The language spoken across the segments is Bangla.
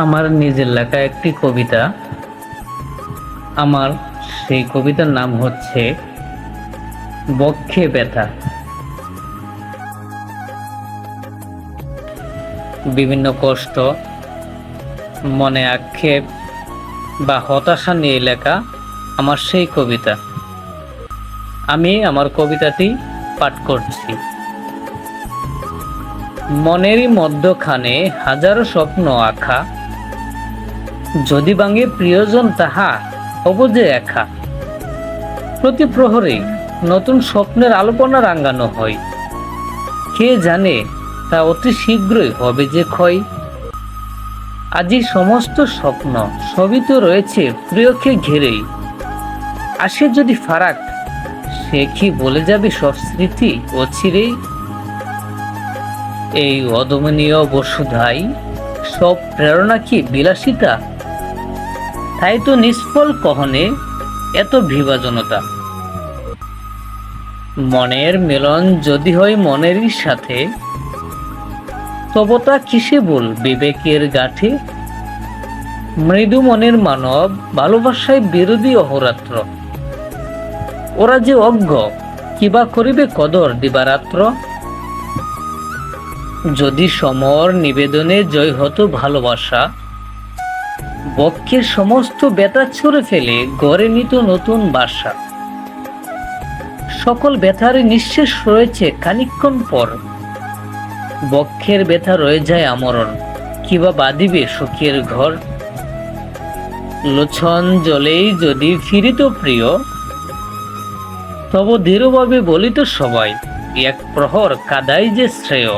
আমার নিজের লেখা একটি কবিতা। আমার সেই কবিতার নাম হচ্ছে বক্ষে ব্যথা। বিভিন্ন কষ্ট, মনে আক্ষেপ বা হতাশা নিয়ে লেখা আমার সেই কবিতা। আমি আমার কবিতাটি পাঠ করছি। মনেরই মধ্যখানে হাজারো স্বপ্ন আঁকা, যদি ভাঙে প্রিয়জন তাহা অবুঝে একা। প্রতি প্রহরে নতুন স্বপ্নের আলোপনা রাঙানো হয়, কে জানে তা অতি শীঘ্রই হবে যে ক্ষয়। আজি সমস্ত স্বপ্ন সবই তো রয়েছে প্রিয়কে ঘিরেই, আসে যদি ফারাক সে কি বলে যাবে সব স্মৃতি অচিরেই। এই অদমনীয় বসুধাই সব প্রেরণা কি বিলাসিতা, তাই তো নিষ্ফল কহনে এত বিভাজনতা। মনের মিলন যদি হয় মনেরই সাথে, তবতা কিসে বল বিবেকের গাঠে। মৃদু মনের মানব ভালোবাসায় বিরোধী অহরাত্র, ওরা যে অজ্ঞ কিবা করিবে কদর দিবারাত্র। যদি সমর নিবেদনে জয় হতো ভালোবাসা, বক্ষের সমস্ত ব্যথা ছুঁড়ে ফেলে গড়ে নিত নতুন বাসা। সকল ব্যথার নিঃশেষ রয়েছে খানিকক্ষণ পর, বক্ষের ব্যথা রয়ে যায় আমরণ, কিবা বাঁধিবে সুখের ঘর। লোচন জলেই যদি ফিরিত প্রিয়, তব দৃঢ়ভাবে বলিত সবাই, এক প্রহর কাদাই যে শ্রেয়।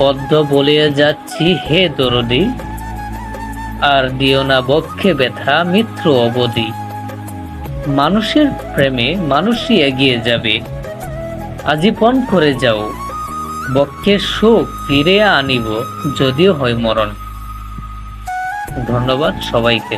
অদ্য বলিয়া যাচ্ছি হে দরদি, আর দিও না বক্ষে ব্যথা মিত্র অবধি। মানুষের প্রেমে মানুষই এগিয়ে যাবে, আজীবন করে যাও, বক্ষের সুখ ফিরে আনিব যদিও হয় মরণ। ধন্যবাদ সবাইকে।